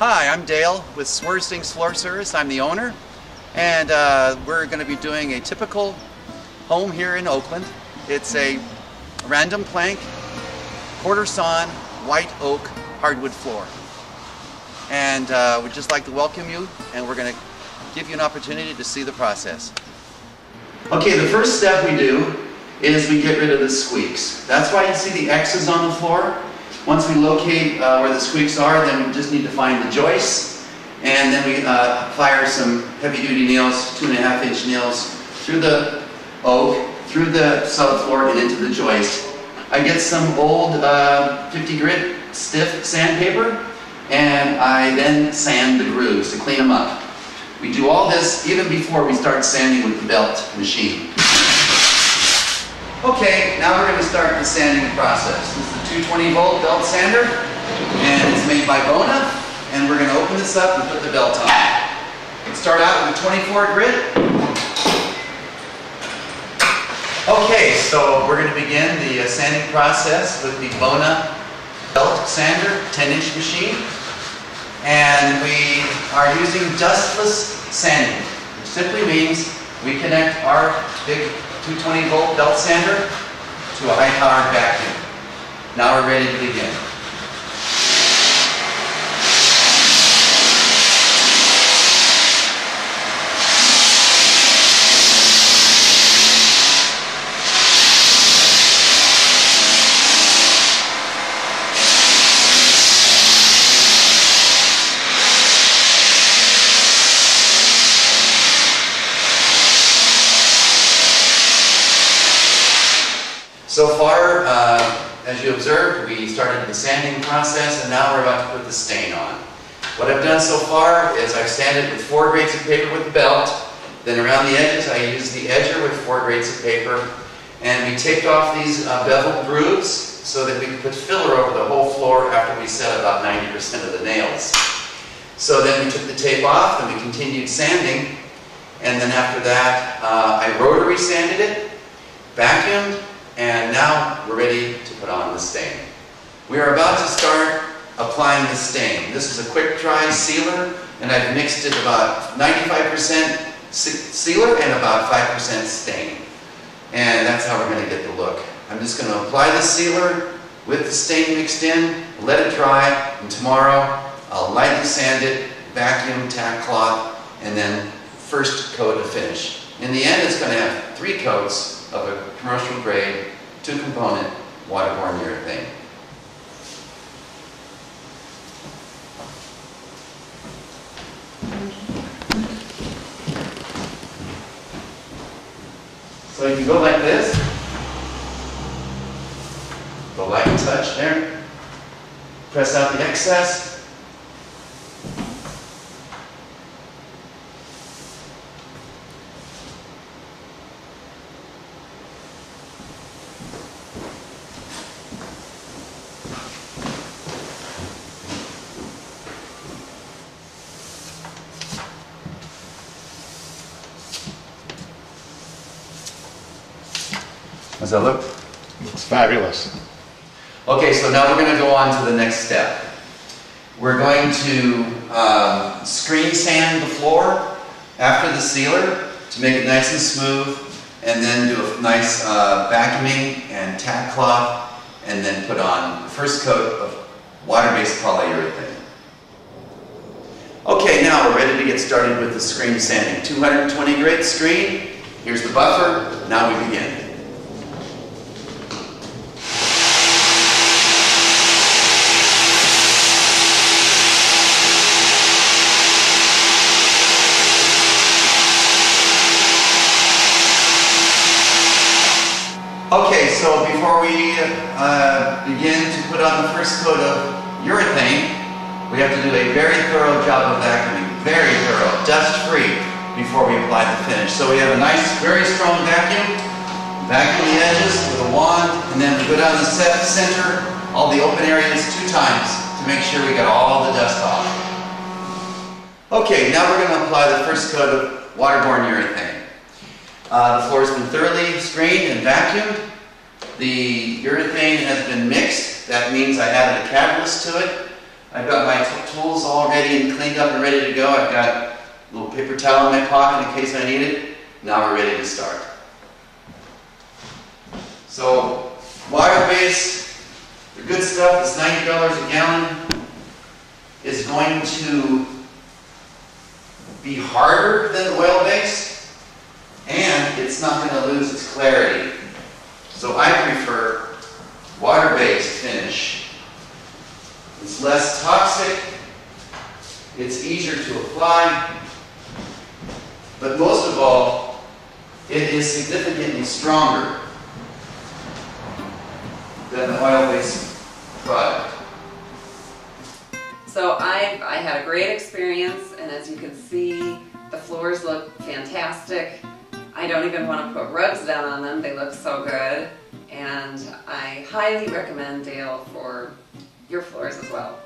Hi, I'm Dale with Swirsding Floor Service. I'm the owner, and we're going to be doing a typical home here in Oakland. It's a random plank, quarter sawn, white oak hardwood floor. And we'd just like to welcome you, and we're going to give you an opportunity to see the process. Okay, the first step we do is we get rid of the squeaks. That's why you see the X's on the floor. Once we locate where the squeaks are, then we just need to find the joists, and then we fire some heavy-duty nails, 2.5-inch nails, through the oak, through the subfloor, and into the joist. I get some old 50 grit stiff sandpaper, and I then sand the grooves to clean them up. We do all this even before we start sanding with the belt machine. Okay, now we're going to start the sanding process. This is the 220-volt belt sander, and it's made by Bona, and we're going to open this up and put the belt on. We'll start out with a 24 grit. Okay, so we're going to begin the sanding process with the Bona belt sander, 10-inch machine, and we are using dustless sanding, which simply means we connect our big 220-volt belt sander to a high-powered vacuum. Now we're ready to begin. So far, as you observed, we started the sanding process, and now we're about to put the stain on. What I've done so far is I've sanded with 4 grades of paper with the belt, then around the edges I used the edger with 4 grades of paper, and we taped off these beveled grooves so that we could put filler over the whole floor after we set about 90% of the nails. So then we took the tape off and we continued sanding, and then after that I rotary sanded it, vacuumed, and now we're ready to put on the stain. We are about to start applying the stain. This is a quick dry sealer, and I've mixed it about 95% sealer and about 5% stain. And that's how we're going to get the look. I'm just going to apply the sealer with the stain mixed in, let it dry, and tomorrow I'll lightly sand it, vacuum, tack cloth, and then first coat of finish. In the end, it's going to have 3 coats of a commercial grade, 2-component waterborne urethane. So you can go like this, go light touch there, press out the excess, How's that look? Looks fabulous. Okay, so now we're going to go on to the next step. We're going to screen sand the floor after the sealer to make it nice and smooth, and then do a nice vacuuming and tack cloth, and then put on the first coat of water-based polyurethane. Okay, now we're ready to get started with the screen sanding. 220 grit screen. Here's the buffer. Now we begin. Okay, so before we begin to put on the first coat of urethane, we have to do a very thorough job of vacuuming, very thorough, dust-free, before we apply the finish. So we have a nice, very strong vacuum, vacuum the edges with a wand, and then we go down the center, all the open areas 2 times to make sure we got all the dust off. Okay, now we're going to apply the first coat of waterborne urethane. The floor has been thoroughly screened and vacuumed. The urethane has been mixed. That means I added a catalyst to it. I've got my tools all ready and cleaned up and ready to go. I've got a little paper towel in my pocket in case I need it. Now we're ready to start. So, water base, the good stuff is $90 a gallon, is going to be harder than oil base, and it's not going to lose its clarity. So I prefer water-based finish. It's less toxic, it's easier to apply, but most of all, it is significantly stronger than the oil-based product. So I had a great experience, and as you can see, the floors look fantastic. I don't even want to put rugs down on them, they look so good. And I highly recommend Dale for your floors as well.